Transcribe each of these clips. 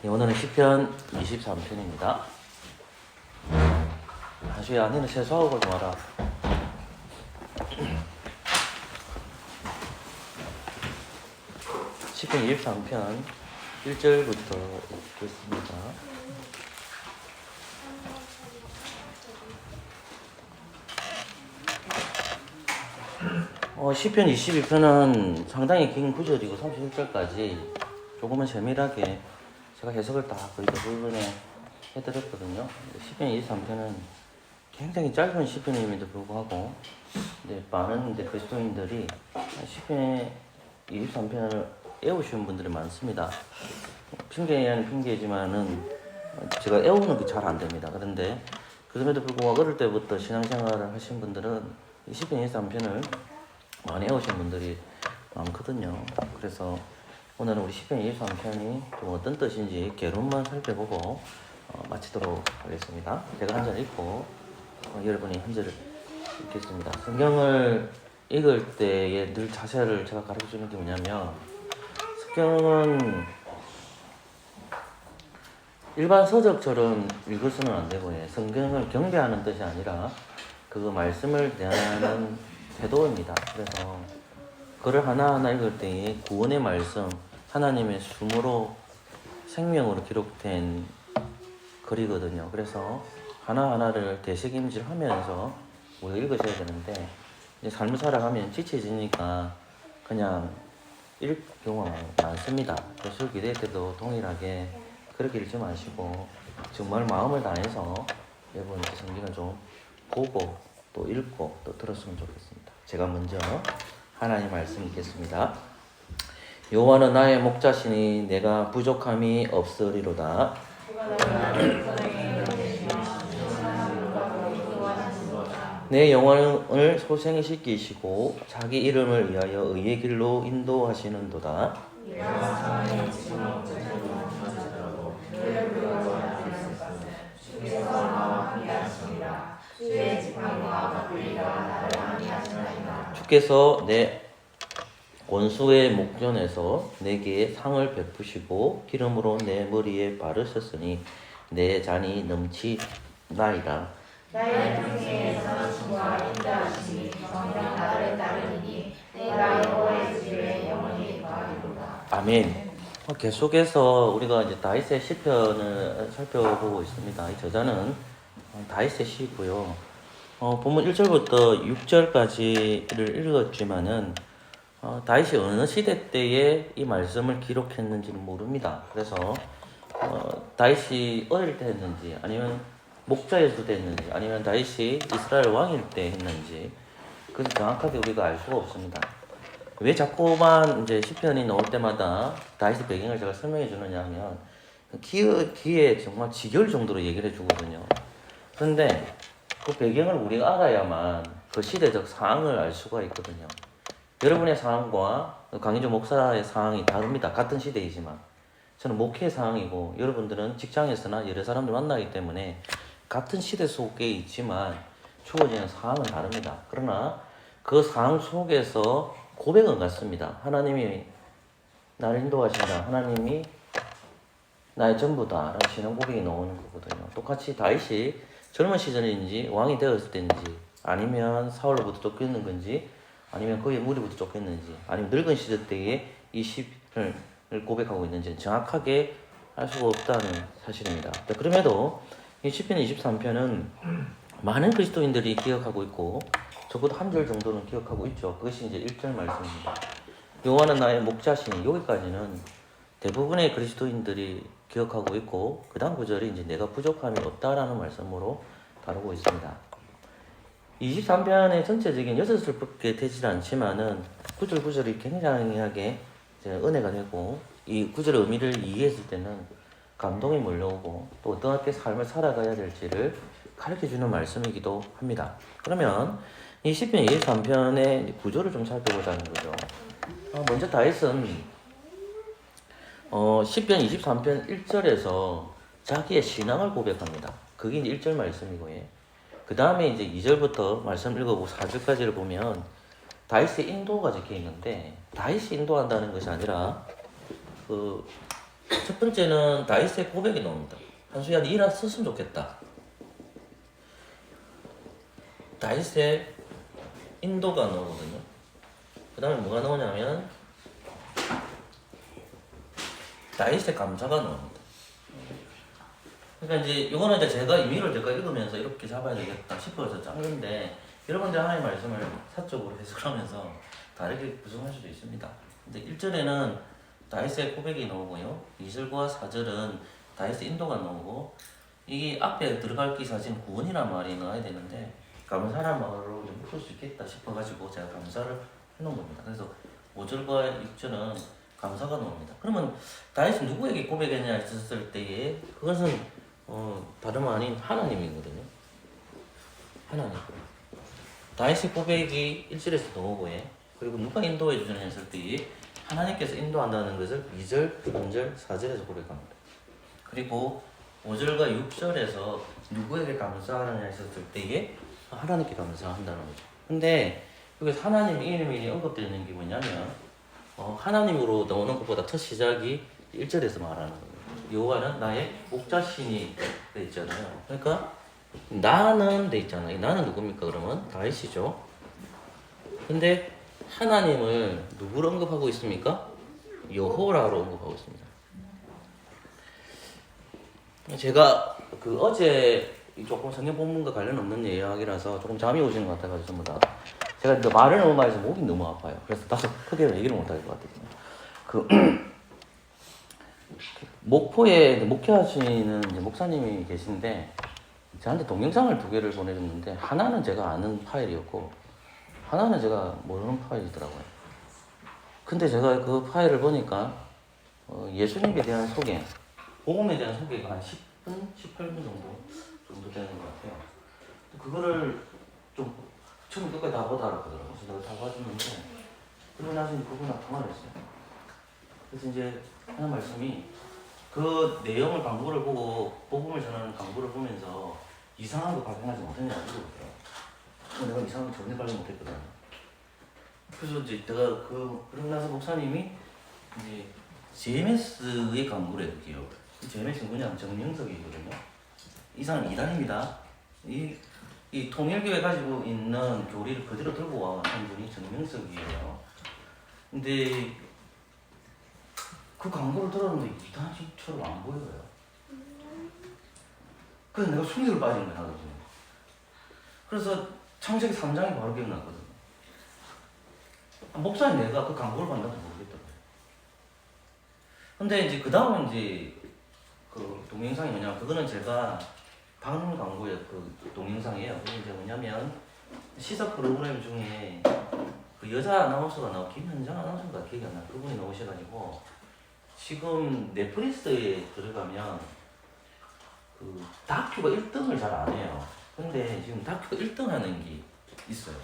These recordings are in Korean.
네, 오늘은 시편 23편입니다. 아주야, 너는 세수하고 좀 와라. 시편 23편 1절부터 읽겠습니다. 시편 22편은 상당히 긴 구절이고 31절까지 조금은 세밀하게 제가 해석을 다 거의 대부분에 해드렸거든요. 시편 23편은 굉장히 짧은 시편임에도 불구하고 많은 그리스도인들이 시편 23편을 애우시는 분들이 많습니다. 핑계에 아닌 핑계지만은 제가 애우는 게 잘 안 됩니다. 그런데 그럼에도 불구하고 어릴 때부터 신앙생활을 하신 분들은 시편 23편을 많이 애우신 분들이 많거든요. 그래서 오늘은 우리 시편 23편이 좀 어떤 뜻인지 개론만 살펴보고 마치도록 하겠습니다. 제가 한 절 읽고 여러분이 한 절을 읽겠습니다. 성경을 읽을 때에 늘 자세를 제가 가르쳐주는 게 뭐냐면, 성경은 일반 서적처럼 읽어서는 안 되고, 성경을 경배하는 뜻이 아니라 그 말씀을 대하는 태도입니다. 그래서 글을 하나하나 읽을 때에 구원의 말씀, 하나님의 숨으로 생명으로 기록된 글이거든요. 그래서 하나하나를 되새김질하면서 우리가 읽으셔야 되는데, 이제 삶을 살아가면 지쳐지니까 그냥 읽을 경우가 많습니다. 그래서 기대 때도 동일하게 그렇게 읽지 마시고 정말 마음을 다해서 여러분 성경을 좀 보고 또 읽고 또 들었으면 좋겠습니다. 제가 먼저 하나님 말씀 읽겠습니다. 여호와는 나의 목자시니 내가 부족함이 없으리로다. 내 영혼을 소생시키시고 자기 이름을 위하여 의의 길로 인도하시는도다. 주께서 내 원수의 목전에서 내게 상을 베푸시고 기름으로 내 머리에 바르셨으니 내 잔이 넘치나이다. 나의 평생에서 주와 인도하시니 정령 나를 따르니 내가 여호와의 집에 영원히 거하리로다. 아멘. 계속해서 우리가 이제 다윗의 시편을 살펴보고 있습니다. 이 저자는 다윗의 시고요. 본문 1절부터 6절까지를 읽었지만은 다윗이 어느 시대 때에 이 말씀을 기록했는지는 모릅니다. 그래서 다윗이 어릴 때 했는지, 아니면 목자였을 때 했는지, 아니면 다윗이 이스라엘 왕일 때 했는지, 그것을 정확하게 우리가 알 수가 없습니다. 왜 자꾸만 이제 시편이 나올 때마다 다윗의 배경을 제가 설명해 주느냐 하면, 귀에 정말 지겨울 정도로 얘기를 해주거든요. 그런데 그 배경을 우리가 알아야만 그 시대적 상황을 알 수가 있거든요. 여러분의 상황과 강인조 목사의 상황이 다릅니다. 같은 시대이지만 저는 목회 상황이고 여러분들은 직장에서나 여러 사람들 만나기 때문에 같은 시대 속에 있지만 주어지는 상황은 다릅니다. 그러나 그 상황 속에서 고백은 같습니다. 하나님이 나를 인도하신다, 하나님이 나의 전부다 라시는 고백이 나오는 거거든요. 똑같이 다윗이 젊은 시절인지 왕이 되었을 때인지, 아니면 사울로부터 쫓겼는 건지, 아니면 그의 무리부터 쫓겼는지, 아니면 늙은 시절 때에 이 시편을 고백하고 있는지 정확하게 알 수가 없다는 사실입니다. 그럼에도 이 시편 23편은 많은 그리스도인들이 기억하고 있고 적어도 한 절 정도는 기억하고 있죠. 그것이 이제 1절 말씀입니다. 여호와는 나의 목자시니, 여기까지는 대부분의 그리스도인들이 기억하고 있고, 그 다음 구절이 이제 내가 부족함이 없다라는 말씀으로 다루고 있습니다. 23편의 전체적인 6절밖에 되질 않지만은 구절 구절이 굉장하게 은혜가 되고, 이 구절의 의미를 이해했을 때는 감동이 몰려오고 또 어떻게 삶을 살아가야 될지를 가르쳐주는 말씀이기도 합니다. 그러면 이 시편 23편의 구조를 좀 살펴보자는 거죠. 먼저 다윗은 시편 23편 1절에서 자기의 신앙을 고백합니다. 그게 이제 1절 말씀이고요. 그 다음에 이제 2절부터 말씀 읽어보고 4절까지를 보면 다윗의 인도가 적혀 있는데, 다윗이 인도한다는 것이 아니라 첫 번째는 다윗의 고백이 나옵니다. 한수야, 네 일화 썼으면 좋겠다. 다윗의 인도가 나오거든요. 그 다음에 뭐가 나오냐면 다윗의 감사가 나옵니다. 그러니까 이제 이거는 이제 제가 임의를 제가 읽으면서 이렇게 잡아야 되겠다 싶어서 짠 건데 여러분들 하나님의 말씀을 사적으로 해석하면서 다르게 구성할 수도 있습니다. 근데 1절에는 다윗의 고백이 나오고요. 2절과 4절은 다윗의 인도가 나오고 이게 앞에 들어갈 기 사실 구원이란 말이 나와야 되는데 감사란 말로 좀 풀 수 있겠다 싶어가지고 제가 감사를 해놓은 겁니다. 그래서 5절과 6절은 감사가 나옵니다. 그러면 다윗이 누구에게 고백했냐 했을 때에 그것은 다름 아닌 하나님이거든요. 하나님. 다윗의 고백이 1절에서 나오고 그리고 누가 인도해 주냐 했을 때에 하나님께서 인도한다는 것을 2절, 3절, 4절에서 고백합니다. 그리고 5절과 6절에서 누구에게 감사하느냐 했을 때에 하나님께 감사한다는 거죠. 근데 여기서 하나님 이름이 언급되어 있는 게 뭐냐면 하나님으로 나오는 것보다 첫 시작이 1절에서 말하는 거예요. 여호와는 나의 목자신이 돼 있잖아요. 그러니까 나는 돼 있잖아요. 나는 누굽니까? 그러면 다윗이죠. 근데 하나님을 누구로 언급하고 있습니까? 여호와로 언급하고 있습니다. 제가 어제 조금 성경 본문과 관련 없는 이야기라서 조금 잠이 오시는 것 같아가지고 전부 다 제가 말을 너무 많이 해서 목이 너무 아파요. 그래서 나도 크게 얘기를 못 할 것 같아요. 목포에 목회하시는 이제 목사님이 계신데 저한테 동영상을 2개를 보내줬는데 하나는 제가 아는 파일이었고 하나는 제가 모르는 파일이더라고요. 근데 제가 그 파일을 보니까 예수님에 대한 소개, 복음에 대한 소개가 한 10분, 18분 정도 되는 것 같아요. 그거를 좀 처음 끝까지 다 보다 알았거든요. 그래서 내가 다 봐줬는데 그러고 나서 그분하고 통화를 했어요. 그래서 이제 하는 말씀이 그 내용을 광고를 보고 복음을 전하는 광고를 보면서 이상한 거 발견하지 못했냐고 물어보더라고요. 내가 이상한 거 전혀 발견 못했거든. 그래서 이제 내가 그러고 나서 목사님이 이제 JMS의 광고를 해볼게요. JMS는 뭐냐면 정명석이거든요. 이 사람 이단입니다. 이 통일교회 가지고 있는 교리를 그대로 들고 와 한 분이 정명석이에요. 근데 그 광고를 들었는데 이단식처럼 안 보여요. 그래서 내가 충격을 빠진 거야, 나도. 그래서 창세기 3장이 바로 기억났거든. 목사님 내가 그 광고를 봤는지 모르겠더라고요. 근데 이제 그 다음은 이제 그 동영상이 뭐냐면 그거는 제가 방송 광고의 그 동영상이에요. 그게 이제 뭐냐면 시사 프로그램 중에 그 여자 아나운서가 나오고 김현정 아나운서가 기억이 안 나. 그분이 나오셔가지고 지금 넷플릭스에 들어가면 그 다큐가 1등을 잘 안 해요. 근데 지금 다큐가 1등 하는 게 있어요.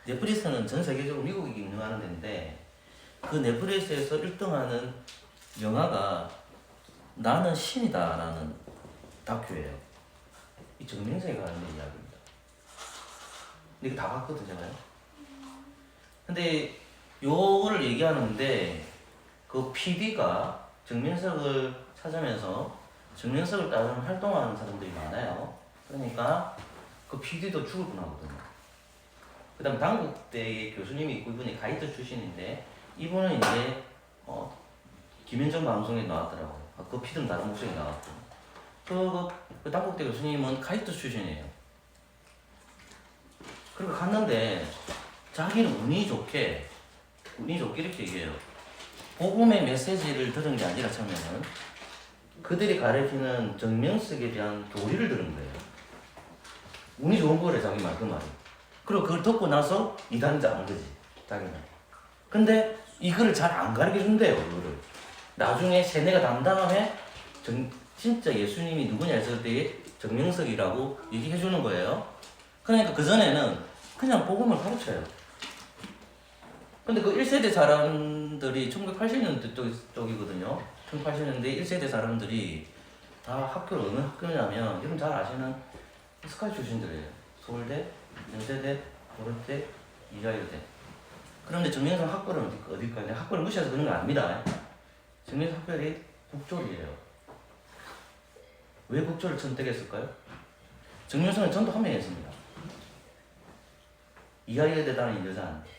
넷플릭스는 전 세계적으로 미국이 운영하는 데인데 그 넷플릭스에서 1등 하는 영화가 나는 신이다라는 다큐예요. 이 정명석이 가는 이야기입니다. 이거 다 봤거든 제가요. 근데 요거를 얘기하는데 그 PD가 정명석을 찾으면서 정명석을 따르는 활동하는 사람들이 많아요. 그러니까 그 PD도 죽을 뻔하거든요. 그 다음 당국대의 교수님이 있고 이분이 가이드 출신인데 이분은 이제 김현정 방송에 나왔더라고요. 그 PD는 다른 목소리 나왔고 그 당국대 교수님은 가이드 출신이에요. 그리고 갔는데 자기는 운이 좋게 이렇게 얘기해요. 복음의 메시지를 들은 게 아니라 처음에는 그들이 가르치는 정명석에 대한 교리를 들은 거예요. 운이 좋은 거래 자기 말 그 말이. 그리고 그걸 듣고 나서 이단자 안 거지 자기는. 근데 이거를 잘 안 가르쳐 준대요. 이거를 나중에 세뇌가 단 다음에 진짜 예수님이 누구냐 했을 때 정명석이라고 얘기해 주는 거예요. 그러니까 그 전에는 그냥 복음을 가르쳐요. 근데 그 1세대 사람들이 1980년대 쪽이거든요. 1980년대 1세대 사람들이 다 학교를 어느 학교냐면 여러분 잘 아시는 스카이 출신들이에요. 서울대, 연세대, 고려대, 이화여대. 그런데 정명석 학벌은 어딜까요? 학벌을 무시해서 그런 거 아닙니다. 정명석 학벌이 국졸이에요. 왜 국졸을 선택했을까요? 정윤성은 전도 한 명이었습니다. 이하여대 다니는 여자한테.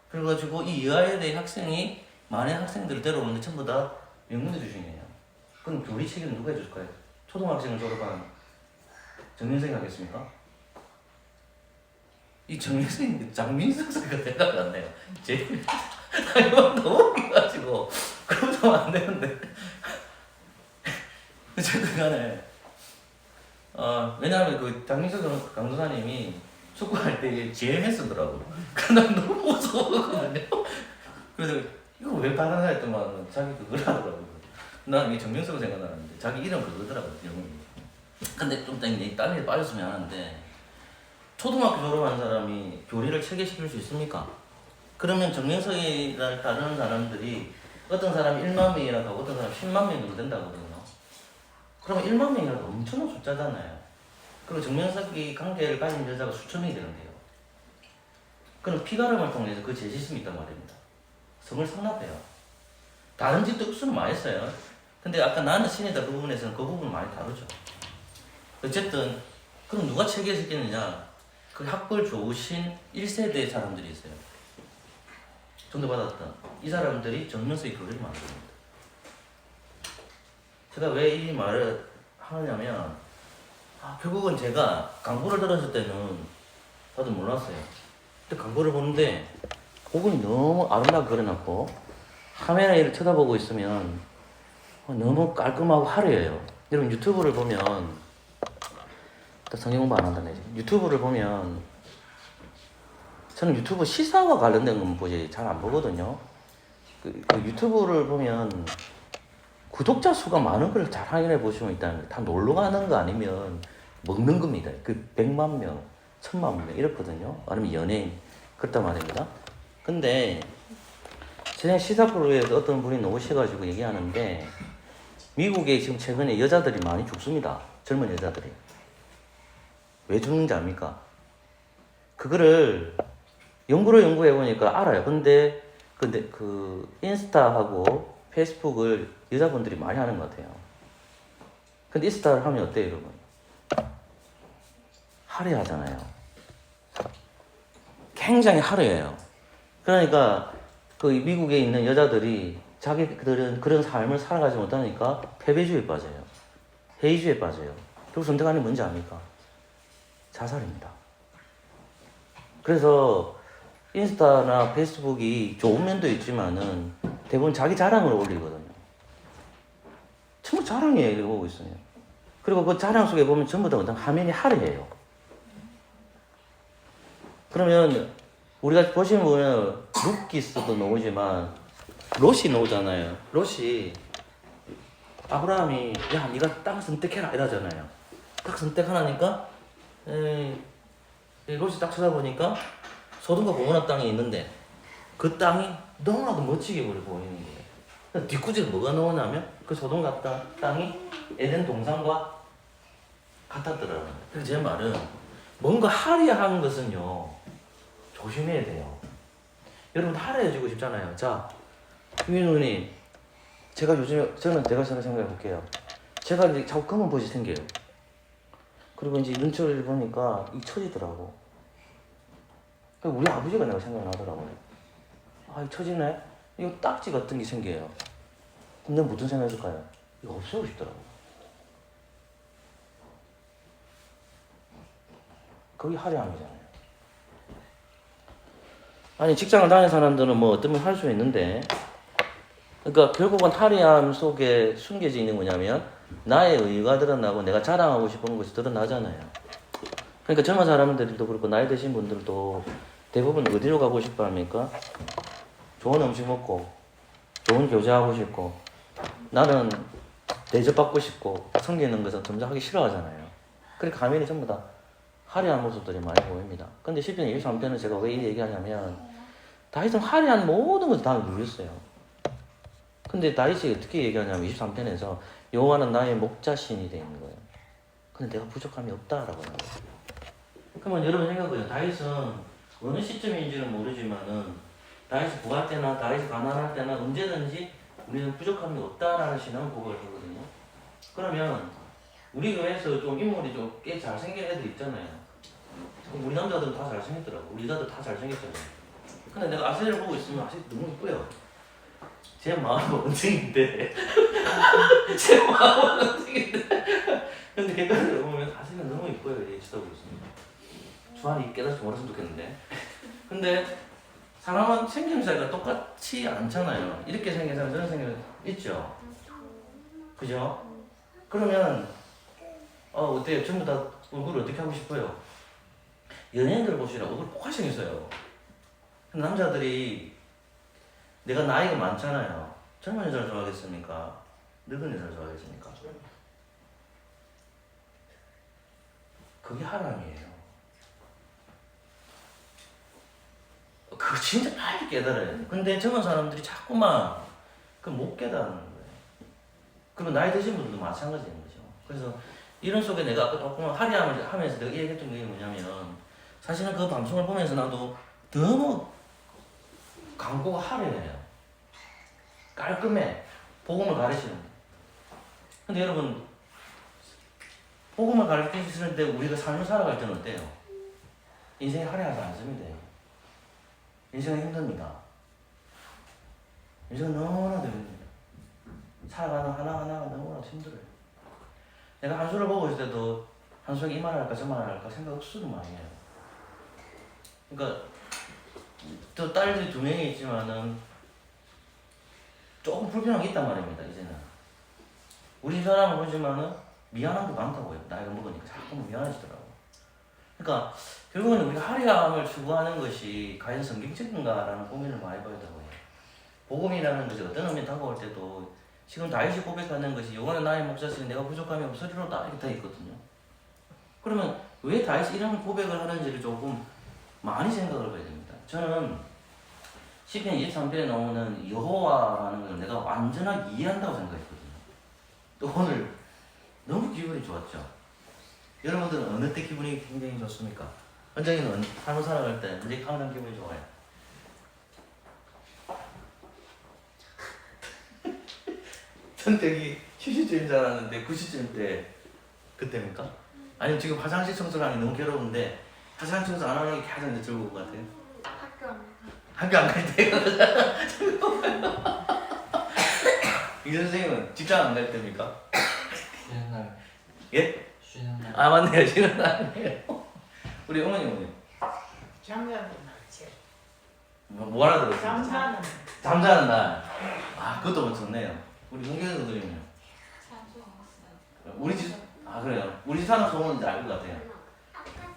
그래가지고 이 이하여대 학생이 많은 학생들을 데려오는데 전부 다 명문대 출신이에요. 그럼 교리 책임 누가 해줄까요? 초등학생을 졸업한 정윤성이 하겠습니까? 이 정윤성이 장민석 선생가 생각이 안 나요. 제일 너무 웃겨가지고 그러면 안 되는데. 어쨌든 간에 왜냐하면 그 장민석 강도사님이 축구할 때 GMS 쓰더라고. 난 너무 무서웠거든요. 그래서 이거 왜 받아나 했더만 자기 그걸 하더라고. 난 이게 정명석을 생각나는데 자기 이름 그거더라고, 영웅이. 근데 좀 땀이 빠졌으면 하는데 초등학교 졸업한 사람이 교리를 체계시킬 수 있습니까? 그러면 정명석이를 따르는 사람들이 어떤 사람이 1만 명이라고 하고 어떤 사람이 10만 명 정도 된다거든요. 그러면 1만 명이라도 엄청난 숫자잖아요. 그리고 정명석이 관계를 가진 여자가 수천 명이 되는데요. 그럼 피가름을 통해서 그 재시스템이 있단 말입니다. 성을 성납해요. 다른 집도 흡수는 많이 했어요. 근데 아까 나는 신이다 그 부분에서는 그 부분 많이 다르죠. 어쨌든 그럼 누가 체계시키느냐? 그 학벌 좋으신 1세대 사람들이 있어요. 전도받았던 이 사람들이 정명석의 교리를 만듭니다. 제가 왜 이 말을 하느냐면 결국은 제가 광고를 들었을 때는 다들 몰랐어요. 근데 광고를 보는데 그분이 너무 아름답게 그려놨고 카메라를 쳐다보고 있으면 너무 깔끔하고 화려해요. 여러분 유튜브를 보면 또 성경 공부 안 한다네. 유튜브를 보면 저는 유튜브 시사와 관련된 건 보지 잘 안 보거든요. 그 유튜브를 보면 구독자 수가 많은 걸 잘 확인해 보시면 일단 다 놀러 가는 거 아니면 먹는 겁니다. 그 100만 명, 1000만 명 이렇거든요. 아니면 연예인 그렇단 말입니다. 근데 제가 시사 프로에서 어떤 분이 나오셔가지고 얘기하는데 미국에 지금 최근에 여자들이 많이 죽습니다. 젊은 여자들이. 왜 죽는지 압니까? 그거를 연구해 보니까 알아요. 근데 그 인스타하고 페이스북을 여자분들이 많이 하는 것 같아요. 근데 인스타를 하면 어때요, 여러분? 화려하잖아요. 굉장히 화려해요. 그러니까 그 미국에 있는 여자들이 자기들은 그런 삶을 살아가지 못하니까 패배주의에 빠져요. 회의주의에 빠져요. 결국 선택하는 게 뭔지 압니까? 자살입니다. 그래서 인스타나 페이스북이 좋은 면도 있지만은 대부분 자기 자랑을 올리거든요. 전부 자랑이에요. 이러고 보고 있어요. 그리고 그 자랑 속에 보면 전부 다 어떤 화면이 화려해요. 그러면 우리가 보시면 보면 루키스도 나오지만 롯이 나오잖아요. 롯이 아브라함이 야 네가 땅 선택해라 이러잖아요. 딱 선택하라니까 롯이 딱 쳐다보니까 소돔과 고모라 땅이 있는데 그 땅이 너무나도 멋지게 보이는 거예요. 뒷구지를 뭐가 나오냐면 그 소돔과 땅이 에덴 동산과 같았더라고요. 그래서 제 말은 뭔가 화려한 것은요 조심해야 돼요. 여러분 화려해지고 싶잖아요. 자, 유민우님, 제가 요즘에 저는 생각해 볼게요. 제가 이제 자꾸 검은 벗이 생겨요. 그리고 이제 눈초리를 보니까 이 처지더라고. 우리 아버지가 내가 생각나더라고요. 이 처지네? 이거 딱지 같은 게 생겨요. 그럼 내가 무슨 생각했을까요? 이거 없애고 싶더라고. 그게 화려함이잖아요. 아니 직장을 다니는 사람들은 뭐 어떤 걸 할 수 있는데 그러니까 결국은 화려함 속에 숨겨져 있는 거냐면 나의 의의가 드러나고 내가 자랑하고 싶은 것이 드러나잖아요. 그러니까 젊은 사람들도 그렇고 나이 드신 분들도 대부분 어디로 가고 싶어 합니까? 좋은 음식 먹고 좋은 교제하고 싶고 나는 대접받고 싶고 섬기는 것은 점점 하기 싫어하잖아요. 그러니까 가면이 전부 다 화려한 모습들이 많이 보입니다. 근데 10편 23편은 제가 왜 이 얘기하냐면 다윗은 화려한 모든 것을 다 누렸어요. 근데 다윗이 어떻게 얘기하냐면 23편에서 여호와는 나의 목자신이 되어 있는 거예요. 근데 내가 부족함이 없다라고 하는 거예요. 그러면 여러분 생각해보세요. 다윗은 어느 시점인지는 모르지만은 다윗이 부할 때나 다윗이 가난할 때나 언제든지 우리는 부족함이 없다라는 신앙 고백을 하거든요. 그러면 우리 교회에서 좀 인물이 좀 꽤 잘생긴 애들 있잖아요. 우리 남자들은 다 잘생겼더라고. 우리 여자들 다 잘생겼잖아요. 근데 내가 아세를 보고 있으면 아세이 너무 예뻐요. 제 마음은 원숭인데 제 마음은 원숭인데 근데 객관적으로 보면 아세는 너무 예뻐요. 이렇게 쳐다보고 있습니다. 주한이 깨닫지 못했으면 좋겠는데 근데 사람은 생김새가 똑같지 않잖아요. 이렇게 생긴 사람 저런 생긴 사람 있죠. 그죠? 그러면 어때요? 전부 다 얼굴을 어떻게 하고 싶어요? 연예인들 보시라 얼굴 똑같이 생겼어요. 남자들이 내가 나이가 많잖아요. 젊은 여자를 좋아하겠습니까? 늙은 여자를 좋아하겠습니까? 그게 하람이에요. 그거 진짜 빨리 깨달아야 돼. 근데 젊은 사람들이 자꾸만 그 못 깨달는 거예요. 그리고 나이 드신 분들도 마찬가지인 거죠. 그래서 이런 속에 내가 아까 조금 화려함을 하면서 내가 얘기했던 게 뭐냐면 사실은 그 방송을 보면서 나도 너무 광고가 화려해요. 깔끔해. 복음을 가르치는 거. 근데 여러분 복음을 가르치실 때 우리가 삶을 살아갈 때는 어때요? 인생이 화려하지 않습니다. 인생은 힘듭니다. 인생은 너무나도 힘듭니다. 살아가는 하나하나가 너무나도 힘들어요. 내가 한수를 보고 있을 때도 한수에게 이 말을 할까 저 말을 할까 생각 없어도 많이 해요. 그러니까 또 딸들이 2명이 있지만은 조금 불편한 게 있단 말입니다. 이제는 우리 집 사람을 보지만은 미안한 게 많다고요. 나이가 먹으니까 자꾸 미안해지더라고. 그러니까 결국은 우리가 화려함을 추구하는 것이 과연 성경적인가라는 고민을 많이 봐야 되고요. 복음이라는 것이 어떤 의미에 다가올 때도 지금 다윗이 고백하는 것이 여호와는 나의 목자시니 내가 부족함이 없으리로다 이렇게 돼 있거든요. 그러면 왜 다윗이 이런 고백을 하는지를 조금 많이 생각을 해야 됩니다. 저는 시편 23편에 나오는 여호와라는 걸 내가 완전하게 이해한다고 생각했거든요. 또 오늘 너무 기분이 좋았죠. 여러분들은 어느 때 기분이 굉장히 좋습니까? 원장이는 삶을 살아갈 때 언제 항상 기분이 좋아요? 전 되게 휴식주인 줄 알았는데 90점 때 그때입니까? 아니면 지금 화장실 청소를 하는 게 너무 괴로운데 화장실 청소 안 하는 게 가장 이제 즐거운 것 같아요? 학교 안 갈 때가 이 선생님은 직장 안 갈 때입니까? 쉬는 날. 예? 쉬는 날. 아 맞네요. 쉬는 날이에요. 우리 어머님은 잠자는 날지. 뭐 하나 들었어요? 잠자는 잠자는 날. 아 그것도 뭐 좋네요. 우리 문경이 선생님은요? 우리 집, 아 그래요. 우리 집 사는 소문인지 알 것 같아요.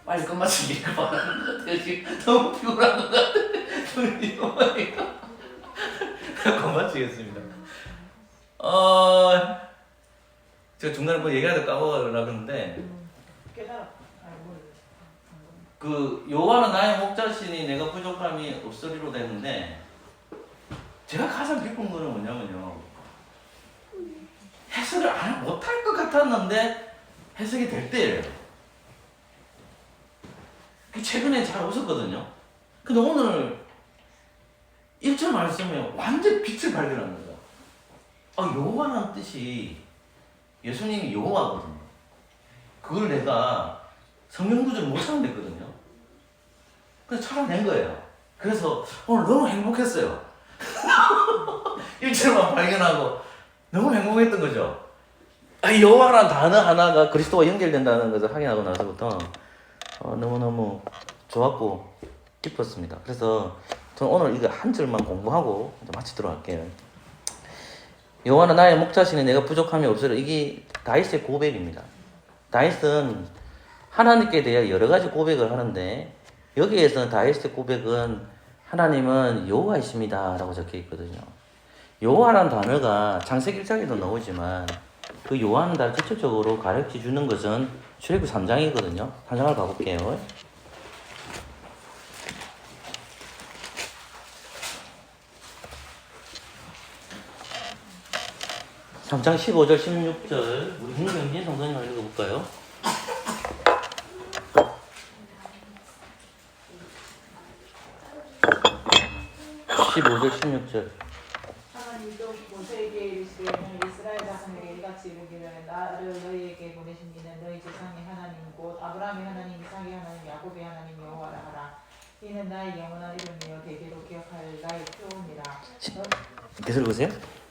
빨리 끝마치기를 바라는 것 같아요. 지금 너무 피곤한 것 같아요. 우리 어머니가. 끝마치겠습니다. 제가 중간에 뭐 얘기하다 까먹으려고 했는데 깨달아. 그 여호와는 나의 목자시니 내가 부족함이 없으리로 되는데 제가 가장 기쁜 거는 뭐냐면요. 해석을 못할 것 같았는데 해석이 될 때예요. 최근에 잘 없었거든요. 근데 오늘 1절 말씀에 완전 빛을 발견한 거예요. 여호와라는 뜻이 예수님이 여호와거든요. 그걸 내가 성경 구절을 못 찾아냈거든요. 그래서 찾아낸 거예요. 그래서 오늘 너무 행복했어요. 1절만 발견하고 너무 행복했던 거죠. 여호와라는 단어 하나가 그리스도와 연결된다는 것을 확인하고 나서부터 너무너무 좋았고 기뻤습니다. 그래서 저는 오늘 이거 한 절만 공부하고 이제 마치도록 할게요. 여호와는 나의 목자시니 내가 부족함이 없으리라. 이게 다윗의 고백입니다. 다윗은 하나님께 대해 여러 가지 고백을 하는데 여기에서 다윗의 고백은 하나님은 여호와이십니다 라고 적혀 있거든요. 여호와라는 단어가 창세기 1장에도 나오지만 그 여호와는 다 직접적으로 가르쳐 주는 것은 출애굽 3장이거든요. 3장을 가볼게요. (3장) 15절 16절 우리 홍경진 성도님 읽어볼까요? 15절 16절 하나님도 모세에게 이르시되 이스라엘 자손에게 이같이 이르기를 나를 너희에게 보내신 이는 너희 조상의 하나님 곧 아브라함의 하나님 이삭의 하나님 야곱의 하나님 여호와라 하라. 이는 나의 영원한 이름이요 대대로 기억할 나의 표음이라. 계속 보세요.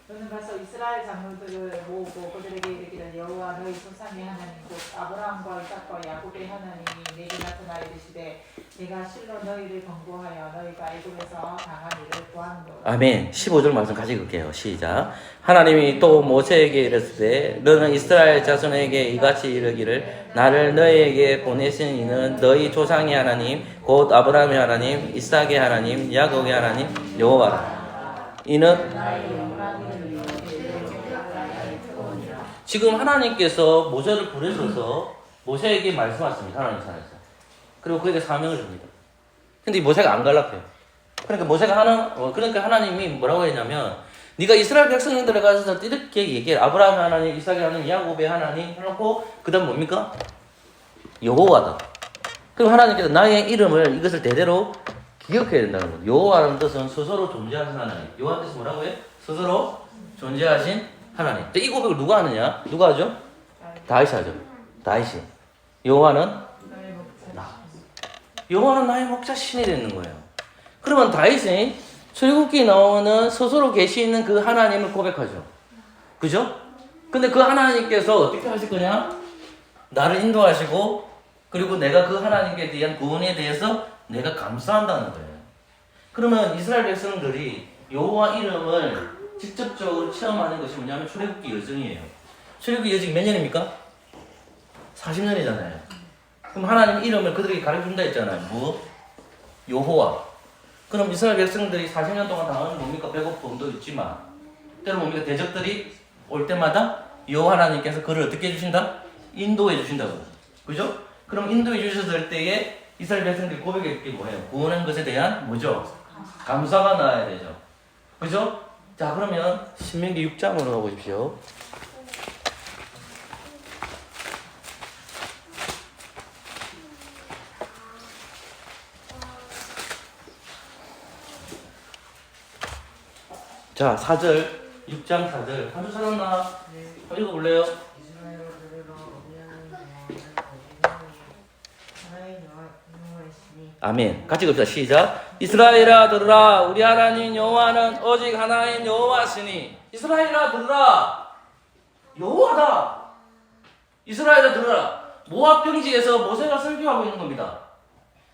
너는 가서 이스라엘 장로들을 모으고 그들에게 이르기를 여호와 너희 조상의 하나님 곧 아브라함과 이삭과 야곱의 하나님이 내게 나타나 이르시되 내가 실로 너희를 권고하여 너희가 애굽에서 당한 일을 보았노라. 아멘. 15절 말씀 같이 읽을게요. 시작. 하나님이 또 모세에게 이르시되 너는 이스라엘 자손에게 이같이 이르기를 나를 너희에게 보내신 이는 너희 조상의 하나님 곧 아브라함의 하나님 이삭의 하나님 야곱의 하나님 여호와라. 이는 지금 하나님께서 모세를 부르셔서 모세에게 말씀하십니다. 하나님 산에서. 그리고 그에게 사명을 줍니다. 근데 이 모세가 안 갈락해요. 그러니까 하나님이 뭐라고 했냐면 네가 이스라엘 백성들에 가서 이렇게 얘기해. 아브라함의 하나님, 이삭의 하나님, 야곱의 하나님 해놓고 그 다음 뭡니까? 여호와다. 그럼 하나님께서 나의 이름을 이것을 대대로 기억해야 된다는 거예요. 여호와라는 뜻은 스스로 존재하신 하나님. 여호와 뜻이 뭐라고 해요? 스스로 존재하신 하나님. 이 고백을 누가 하느냐? 누가 하죠? 다윗이 하죠. 다윗이. 여호와는 나. 여호와는 나의 목자 신이 되는 거예요. 그러면 다윗이 출애굽기에 나오는 스스로 계시 있는 그 하나님을 고백하죠. 그죠? 근데 그 하나님께서 어떻게 하실 거냐? 나를 인도하시고 그리고 내가 그 하나님께 대한 구원에 대해서 내가 감사한다는 거예요. 그러면 이스라엘 백성들이 여호와 이름을 직접적으로 체험하는 것이 뭐냐면 출애굽기 여정이에요. 출애굽기 여정이 몇 년입니까? 40년이잖아요. 그럼 하나님 이름을 그들에게 가르쳐준다 했잖아요. 뭐? 여호와. 그럼 이스라엘 백성들이 40년 동안 당하는 뭡니까? 배고픔도 있지만 때로 뭡니까? 대적들이 올 때마다 여호와 하나님께서 그를 어떻게 해주신다? 인도해 주신다고. 그죠? 그럼 인도해 주셨을 때에 이스라엘 백성들이 고백할 게 뭐예요? 구원한 것에 대한 뭐죠? 감사가 나와야 되죠. 그죠? 자, 그러면 신명기 6장으로 가보십시오. 자, 4절, 6장 4절. 한 줄 찾았나? 한번 읽어볼래요? 아멘. 같이 읽읍시다. 시작. 이스라엘아 들으라. 우리 하나님 여호와는 오직 하나인 여호와시니. 이스라엘아 들으라. 여호와다. 이스라엘아 들으라. 모압 평지에서 모세가 설교하고 있는 겁니다.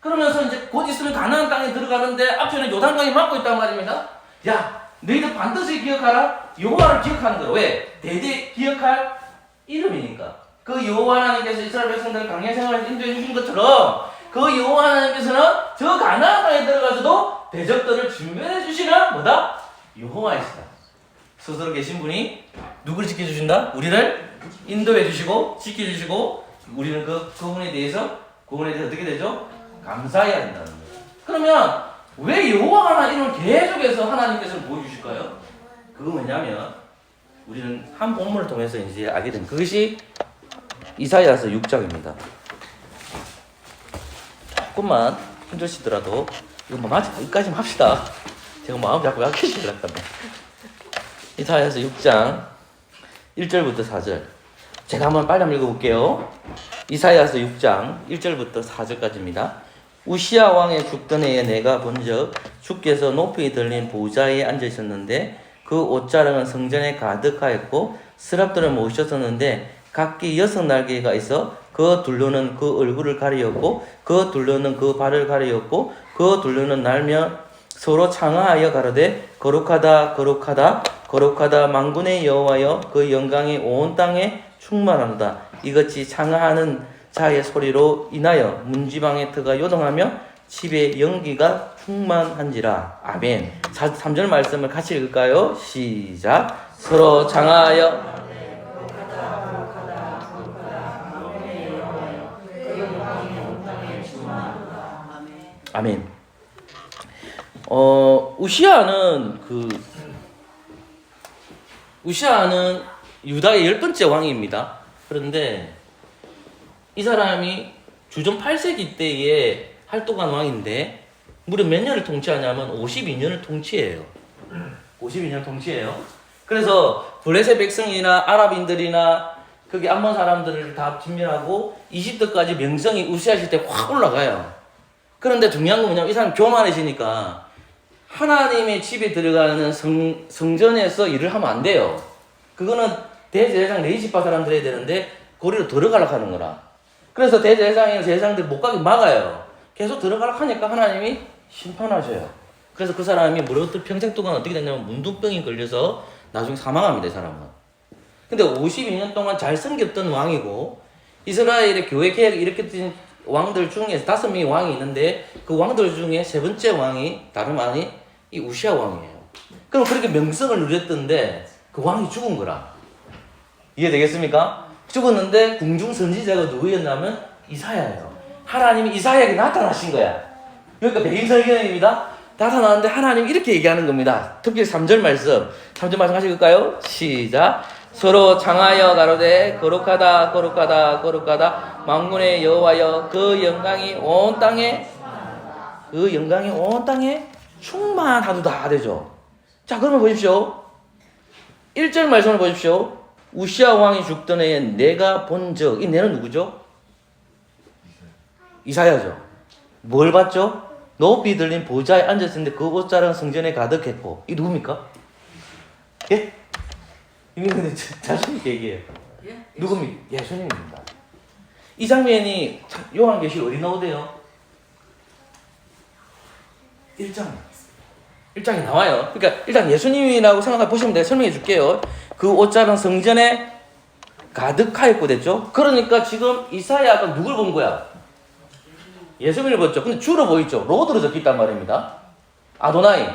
그러면서 이제 곧 있으면 가나안 땅에 들어가는데 앞에는 요단강이 막고 있단 말입니다. 야, 너희들 반드시 기억하라. 여호와를 기억하는 거예요. 왜? 대대 기억할 이름이니까. 그 여호와 하나님께서 이스라엘 백성들을 강해 생활에 인도해 주신 것처럼 그 여호와 하나님께서는 저 가나안 땅에 들어가서도 대적들을 준비해 주시는 뭐다? 여호와이시다. 스스로 계신 분이 누구를 지켜주신다? 우리를 인도해 주시고 지켜주시고 우리는 그분에 대해서 어떻게 되죠? 감사해야 된다는 거예요. 그러면 왜 여호와 하나 이름을 계속해서 하나님께서 보여주실까요? 그거 뭐냐면 우리는 한 본문을 통해서 이제 알게 된 그것이 이사야서 6장입니다. 조금만 힘드시더라도 이거 뭐 마치 여기까지만 합시다. 제가 마음 자꾸 약해지려고 합니다. 이사야서 6장 1절부터 4절. 제가 한번 빨리 한번 읽어볼게요. 이사야서 6장 1절부터 4절까지입니다. 우시야 왕의 죽던 해에 내가 본즉 주께서 높이 들린 보좌에 앉으셨는데 그 옷자락은 성전에 가득하였고 스랍들을 모으셨었는데 각기 6날개가 있어 그 둘로는 그 얼굴을 가리었고 그 둘로는 그 발을 가리었고 그 둘로는 날며 서로 창하하여 가로되 거룩하다 거룩하다 거룩하다 만군의 여호와여 그 영광이 온 땅에 충만한다. 이같이 창하하는 자의 소리로 인하여 문지방의 터가 요동하며 집에 연기가 충만한지라. 아멘. 3절 말씀을 같이 읽을까요? 시작. 서로 창하하여 아멘. 우시아는 유다의 10번째 왕입니다. 그런데 이 사람이 주전 8세기 때에 활동한 왕인데 무려 몇 년을 통치하냐면 52년을 통치해요. 52년을 통치해요. 그래서 블레셋 백성이나 아랍인들이나 거기 암몬 사람들을 다 진멸하고 이집트까지 명성이 우시아 시대 확 올라가요. 그런데 중요한 건 뭐냐면 이 사람 교만해지니까 하나님의 집에 들어가는 성전에서 일을 하면 안 돼요. 그거는 대제사장 레위지파 사람들 해야 되는데 거리로 들어가려고 하는 거라. 그래서 대제사장이나 제사장들이 못 가게 막아요. 계속 들어가려고 하니까 하나님이 심판하셔요. 그래서 그 사람이 무릇 평생 동안 어떻게 됐냐면 문둥병이 걸려서 나중에 사망합니다. 이 사람은. 근데 52년 동안 잘 섬겼던 왕이고 이스라엘의 교회 개혁을 일으켰던 왕들 중에서 5명의 왕이 있는데 그 왕들 중에 세 번째 왕이 다름 아닌 이 우시아 왕이에요. 그럼 그렇게 명성을 누렸던데 그 왕이 죽은 거라. 이해되겠습니까? 죽었는데 궁중 선지자가 누구였냐면 이사야예요. 하나님이 이사야에게 나타나신 거야. 그러니까 백인 설교입니다. 나타나는데 하나님이 이렇게 얘기하는 겁니다. 특히 3절 말씀. 3절 말씀 하실까요? 시작. 서로 창하여 가로되 거룩하다 거룩하다 거룩하다 만군의 여호와여 그 영광이 온 땅에 충만하도다 되죠. 자, 그러면 보십시오. 1절 말씀을 보십시오. 우시아 왕이 죽던 해에 내가 본 적, 이 내는 누구죠? 이사야죠. 뭘 봤죠? 높이 들린 보좌에 앉았는데 그 옷자랑 성전에 가득했고, 이 누굽니까? 예? 이게 자신 있게 얘기해요. 누굽니까? 예수님입니다. 이 장면이 요한계시 어디 나오대요? 1장에 나와요. 그러니까 일단 예수님이라고 생각해 보시면 내가 설명해 줄게요. 그 옷자랑 성전에 가득하였고 됐죠? 그러니까 지금 이사야가 누굴 본 거야? 예수님을 봤죠. 근데 주로 보이죠? 로드로 적혀 있단 말입니다. 아도나이.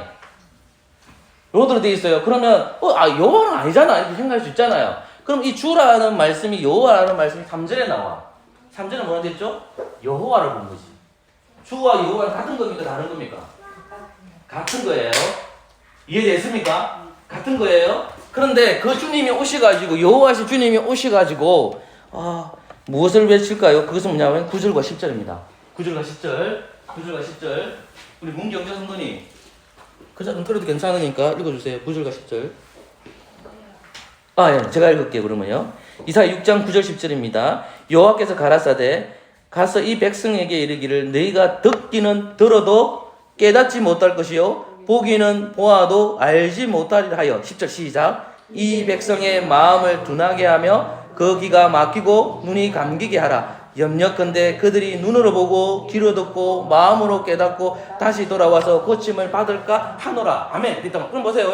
로드로 되어 있어요. 그러면 여호와는 아니잖아 이렇게 생각할 수 있잖아요. 그럼 이 주라는 말씀이 여호와라는 말씀이 3절에 나와. 3절은 뭐라 됐죠? 여호와를 본 거지. 주와 여호와는 같은 겁니까? 다른 겁니까? 같은 거예요. 이해됐습니까? 같은 거예요. 그런데 그 주님이 오셔가지고 여호와신 주님이 오셔가지고 무엇을 외칠까요? 그것은 뭐냐면 9절과 10절입니다. 9절과 10절. 우리 문경자 성도님 그 작은 틀어도 괜찮으니까 읽어주세요. 9절과 10절. 예, 제가 읽을게요. 그러면요. 이사야 6장 9절 10절입니다. 여호와께서 가라사대 가서 이 백성에게 이르기를 너희가 듣기는 들어도 깨닫지 못할 것이요 보기는 보아도 알지 못하리라 하여 10절 시작. 이 백성의 마음을 둔하게 하며 그 귀가 막히고 눈이 감기게 하라. 염려컨대 그들이 눈으로 보고 귀로 듣고 마음으로 깨닫고 다시 돌아와서 고침을 받을까 하노라. 아멘. 일단 그럼 보세요.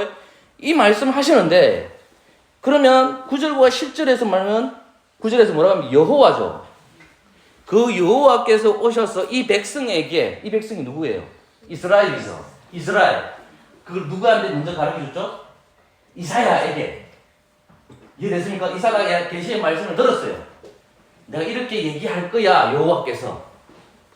이 말씀 하시는데 그러면 9절과 10절에서 말하면 9절에서 뭐라고 하면 여호와죠. 그 여호와께서 오셔서 이 백성에게, 이 백성이 누구예요? 이스라엘이죠. 이스라엘. 그걸 누구한테 먼저 가르쳐줬죠? 이사야에게. 이해됐습니까? 이사야가 계시의 말씀을 들었어요. 내가 이렇게 얘기할 거야, 여호와께서.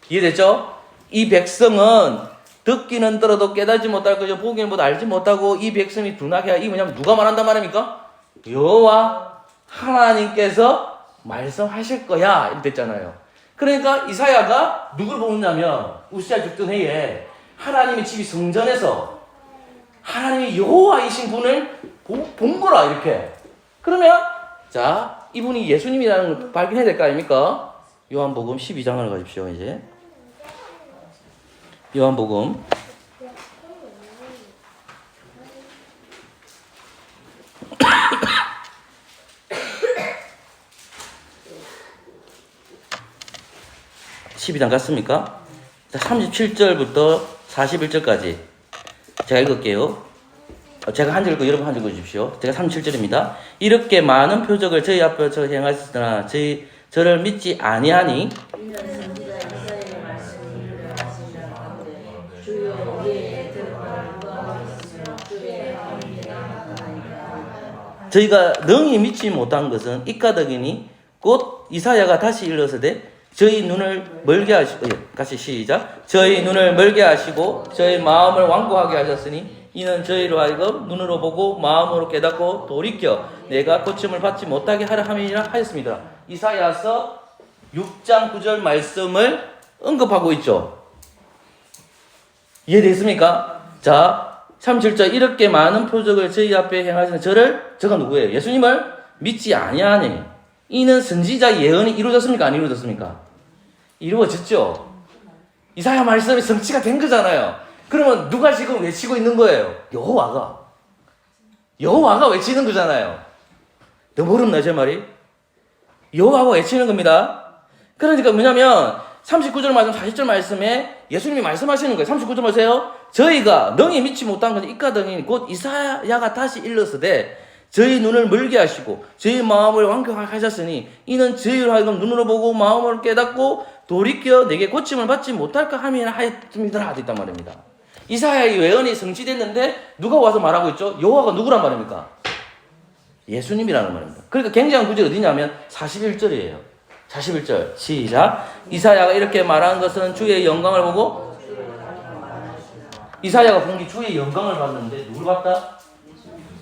이해됐죠? 이 백성은 듣기는 들어도 깨닫지 못할 것이요 보기는 못 알지 못하고 이 백성이 둔하게 하라. 이 뭐냐면 누가 말한단 말입니까? 여호와 하나님께서 말씀하실 거야 이렇게 됐잖아요. 그러니까 이사야가 누굴 보느냐면 우시아 죽던 해에 하나님의 집이 성전에서 하나님이 여호와이신 분을 본 거라 이렇게. 그러면 자 이분이 예수님이라는 걸 발견해야 될 거 아닙니까? 요한복음 12장을 가십시오. 이제 요한복음 12장 갔습니까? 37절부터 41절까지 제가 읽을게요. 제가 한 절 읽고 여러분 한 절 읽어주십시오. 제가 37절입니다. 이렇게 많은 표적을 저희 앞에서 행하셨으나 저를 믿지 아니하니 저희가 능히 믿지 못한 것은 이까덕이니 곧 이사야가 다시 일러서되 저희 눈을 멀게 하시고 같이 시작. 저희 눈을 멀게 하시고 저희 마음을 완고하게 하셨으니 이는 저희로 하여금 눈으로 보고 마음으로 깨닫고 돌이켜 내가 고침을 받지 못하게 하려 함이라 하였습니다. 이사야서 6장 9절 말씀을 언급하고 있죠. 이해됐습니까? 자 37절 이렇게 많은 표적을 저희 앞에 행하시는 저가 누구예요? 예수님을 믿지 아니하니 이는 선지자 예언이 이루어졌습니까? 안 이루어졌습니까? 이루어졌죠. 이사야 말씀이 성취가 된 거잖아요. 그러면 누가 지금 외치고 있는 거예요? 여호와가 외치는 거잖아요. 너무 어렵나요, 제 말이? 여호와가 외치는 겁니다. 그러니까 뭐냐면 39절 말씀, 40절 말씀에 예수님이 말씀하시는 거예요. 39절 보세요. 저희가 능히 믿지 못한 것은 이까등이 곧 이사야가 다시 일렀으되 저희 눈을 멀게 하시고 저희 마음을 완쾌하게 하셨으니 이는 저희로 하여금 눈으로 보고 마음으로 깨닫고 돌이켜 내게 고침을 받지 못할까 함이라 하였습니다. 하고 있단 말입니다. 이사야의 예언이 성취됐는데 누가 와서 말하고 있죠? 여호와가 누구란 말입니까? 예수님이라는 말입니다. 그러니까 굉장한 구절이 어디냐면 41절이에요. 41절 시작. 이사야가 이렇게 말한 것은 주의 영광을 보고 이사야가 본 게 주의 영광을 봤는데 누굴 봤다?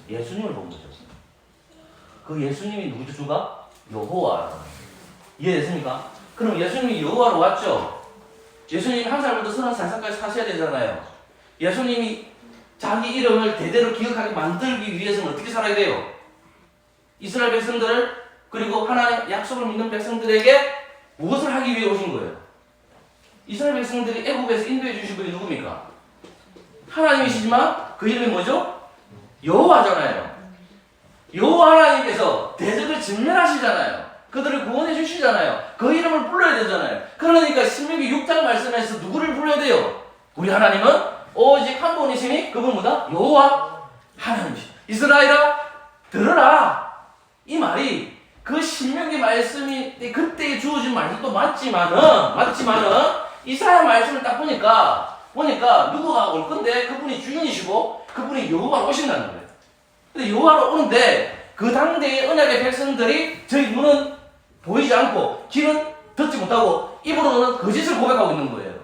예수님을 본 거죠. 그 예수님이 누구죠? 주가? 여호와. 이해됐습니까? 그럼 예수님이 여호와로 왔죠. 예수님이 한 살부터 30살까지 사셔야 되잖아요. 예수님이 자기 이름을 대대로 기억하게 만들기 위해서는 어떻게 살아야 돼요? 이스라엘 백성들을 그리고 하나님의 약속을 믿는 백성들에게 무엇을 하기 위해 오신 거예요? 이스라엘 백성들이 애국에서 인도해 주신 분이 누굽니까? 하나님이시지만 그 이름이 뭐죠? 여호와잖아요. 여호와 하나님께서 대적을 진멸하시잖아요. 그들을 구원해 주시잖아요. 그 이름을 불러야 되잖아요. 그러니까 신명기 6장 말씀에서 누구를 불러야 돼요? 우리 하나님은 오직 한 분이시니 그분 뭐다? 여호와 하나님이시. 이스라엘아 들으라. 이 말이 그 신명기 말씀이 그때 주어진 말도 맞지만은 이사야 말씀을 딱 보니까 누구가 올 건데 그분이 주인이시고 그분이 여호와로 오신다는 거예요. 근데 여호와로 오는데 그 당대의 언약의 백성들이 저희 눈은 보이지 않고 귀는 듣지 못하고 입으로는 거짓을 고백하고 있는 거예요.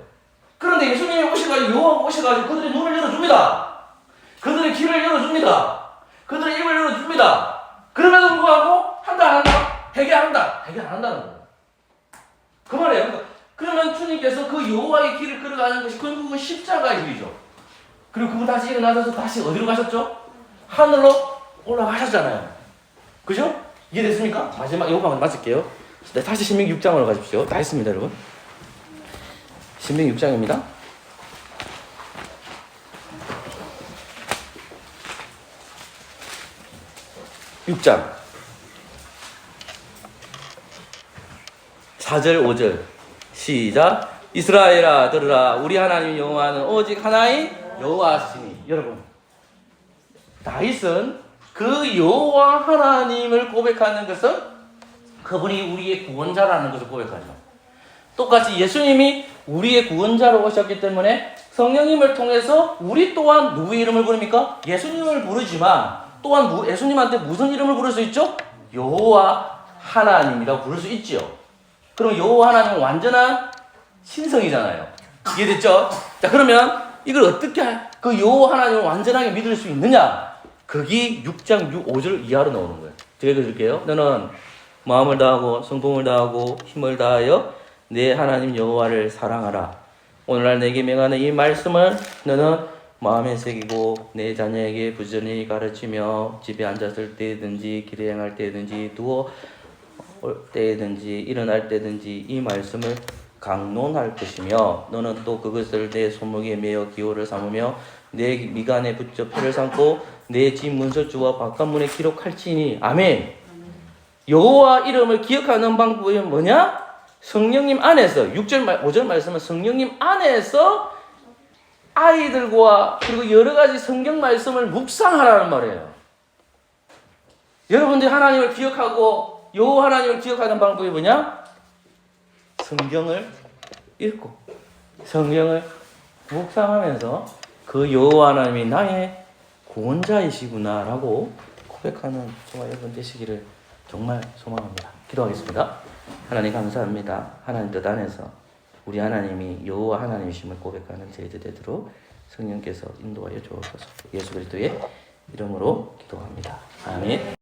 그런데 예수님이 오셔가지고 여호와가 오셔가지고 그들의 눈을 열어줍니다. 그들의 귀를 열어줍니다. 그들의 입을 열어줍니다. 그럼에도 불구하고 한다 안 한다? 회개한다. 회개 안 한다는 거예요. 그 말이에요. 그러면 주님께서 그 여호와의 길을 걸어가는 것이 결국은 십자가의 길이죠. 그리고 그분 다시 일어나셔서 다시 어디로 가셨죠? 하늘로 올라가셨잖아요. 그죠? 이해됐습니까? 마지막 요거만 마칠게요. 네, 다시 신명기 6장으로 가십시오. 다 했습니다, 여러분. 신명기 6장입니다. (6장) 4절 5절 시작. 이스라엘아 들으라. 우리 하나님 여호와는 오직 하나인 여호와시니. 여러분, 다윗은 그 여호와 하나님을 고백하는 것은 그분이 우리의 구원자라는 것을 고백하죠. 똑같이 예수님이 우리의 구원자로 오셨기 때문에 성령님을 통해서 우리 또한 누구의 이름을 부릅니까? 예수님을 부르지만 또한 예수님한테 무슨 이름을 부를 수 있죠? 여호와 하나님이라고 부를 수 있죠. 그럼 여호와 하나님은 완전한 신성이잖아요. 이해됐죠? 자, 그러면 이걸 어떻게 그 여호와 하나님을 완전하게 믿을 수 있느냐? 그게 6장 5절 이하로 나오는 거예요. 제가 읽어드릴게요. 너는 마음을 다하고 성품을 다하고 힘을 다하여 내 하나님 여호와를 사랑하라. 오늘날 내게 명하는 이 말씀을 너는 마음에 새기고 내 자녀에게 부지런히 가르치며 집에 앉았을 때든지 길에 행할 때든지 누워 올 때든지 일어날 때든지 이 말씀을 강론할 것이며 너는 또 그것을 내 손목에 매어 기호를 삼으며 내 미간에 붙여 표를 삼고 내 집 문서주와 바깥문에 기록할지니. 아멘. 여호와 이름을 기억하는 방법이 뭐냐? 성령님 안에서 6절 5절 말씀은 성령님 안에서 아이들과 그리고 여러 가지 성경 말씀을 묵상하라는 말이에요. 여러분들이 하나님을 기억하고 여호와 하나님을 기억하는 방법이 뭐냐? 성경을 읽고 성경을 묵상하면서 그 여호와 하나님이 나의 구원자이시구나라고 고백하는 저와 여러분 되시기를 정말 소망합니다. 기도하겠습니다. 하나님 감사합니다. 하나님 뜻 안에서 우리 하나님이 여호와 하나님이심을 고백하는 저희들 되도록 성령께서 인도하여 주옵소서. 예수 그리스도의 이름으로 기도합니다. 아멘.